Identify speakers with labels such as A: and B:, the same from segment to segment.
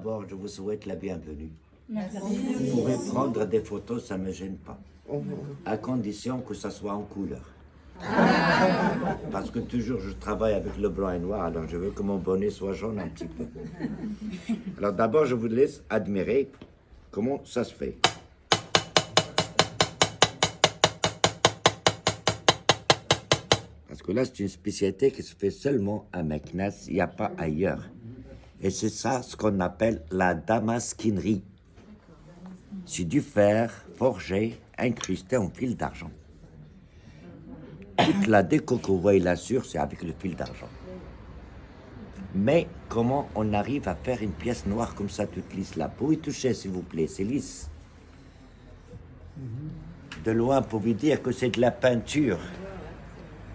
A: D'abord, je vous souhaite la bienvenue.
B: Merci.
A: Vous pouvez prendre des photos, ça ne me gêne pas. À condition que ça soit en couleur. Parce que toujours je travaille avec le blanc et noir, alors je veux que mon bonnet soit jaune un petit peu. Alors d'abord, je vous laisse admirer comment ça se fait. Parce que là, c'est une spécialité qui se fait seulement à Meknès, il n'y a pas ailleurs. Et c'est ça ce qu'on appelle la damasquinerie. C'est du fer forgé, incrusté en fil d'argent. Toute la déco que vous voyez là-dessus, c'est avec le fil d'argent. Mais comment on arrive à faire une pièce noire comme ça, toute lisse là? Pour y toucher, s'il vous plaît, c'est lisse. De loin, pour vous dire que c'est de la peinture.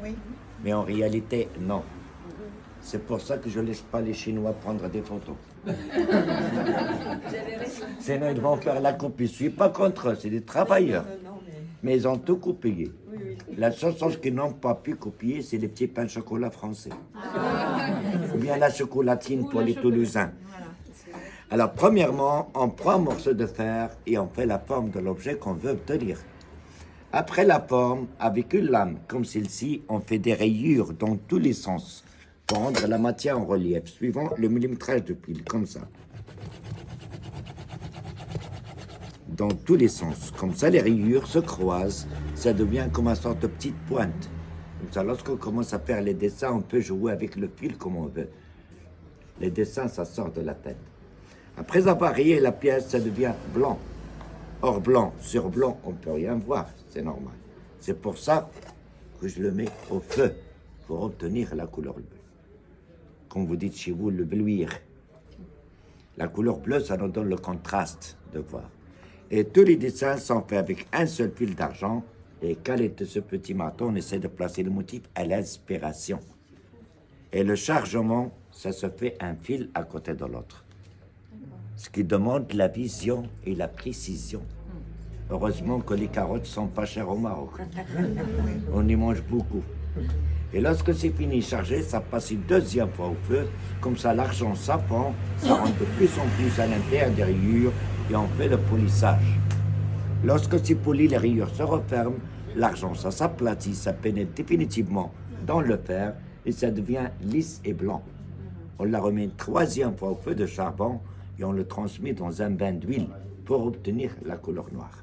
B: Oui.
A: Mais en réalité, non. C'est pour ça que je ne laisse pas les Chinois prendre des photos. Sinon, ils vont faire la copie. Je ne suis pas contre eux, c'est des travailleurs. Mais ils ont tout copié. La seule chose qu'ils n'ont pas pu copier, c'est les petits pains de chocolat français. Ou bien la chocolatine pour les Toulousains. Alors, premièrement, on prend un morceau de fer et on fait la forme de l'objet qu'on veut obtenir. Après la forme, avec une lame comme celle-ci, on fait des rayures dans tous les sens pour rendre la matière en relief, suivant le millimétrage de pile, comme ça. Dans tous les sens. Comme ça, les rayures se croisent, ça devient comme une sorte de petite pointe. Comme ça, lorsqu'on commence à faire les dessins, on peut jouer avec le fil comme on veut. Les dessins, ça sort de la tête. Après avoir rayé la pièce, ça devient blanc. Or, blanc sur blanc, on ne peut rien voir, c'est normal. C'est pour ça que je le mets au feu, pour obtenir la couleur bleue. Comme vous dites chez vous, le bleuir. La couleur bleue, ça nous donne le contraste de voir. Et tous les dessins sont faits avec un seul fil d'argent. Et calé de ce petit marteau, on essaie de placer le motif à l'inspiration. Et le chargement, ça se fait un fil à côté de l'autre. Ce qui demande la vision et la précision. Heureusement que les carottes sont pas chères au Maroc. On y mange beaucoup. Et lorsque c'est fini chargé, ça passe une deuxième fois au feu. Comme ça, l'argent s'append, ça rentre de plus en plus à l'intérieur des rayures et on fait le polissage. Lorsque c'est poli, les rayures se referment, l'argent, ça s'aplatit, ça pénètre définitivement dans le fer et ça devient lisse et blanc. On la remet une troisième fois au feu de charbon et on le transmet dans un bain d'huile pour obtenir la couleur noire.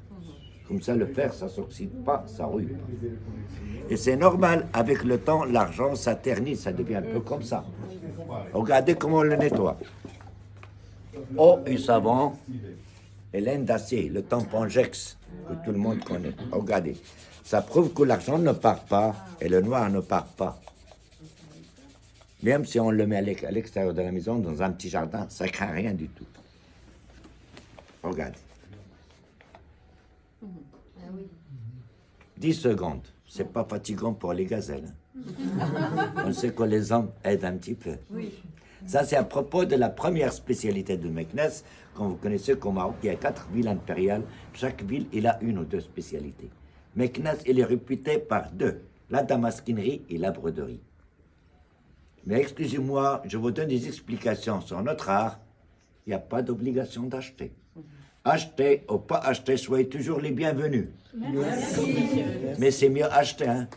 A: Comme ça, le fer, ça ne s'oxyde pas, ça rouille pas. Et c'est normal, avec le temps, l'argent, ça ternit, ça devient un peu comme ça. Regardez comment on le nettoie. Eau et savon et laine d'acier, le tampon Jex, que tout le monde connaît. Regardez, ça prouve que l'argent ne part pas et le noir ne part pas. Même si on le met à l'extérieur de la maison, dans un petit jardin, ça ne craint rien du tout. Regardez. 10 secondes, c'est pas fatigant pour les gazelles. On sait que les hommes aident un petit peu. Ça, c'est à propos de la première spécialité de Meknès. Comme vous connaissez qu'au Maroc, il y a 4 villes impériales. Chaque ville, il a une ou deux spécialités. Meknès, il est réputé par 2, la damasquinerie et la broderie. Mais excusez-moi, je vous donne des explications sur notre art. Il n'y a pas d'obligation d'acheter. Acheter ou pas acheter, soyez toujours les bienvenus. Merci. Mais c'est mieux acheter, hein.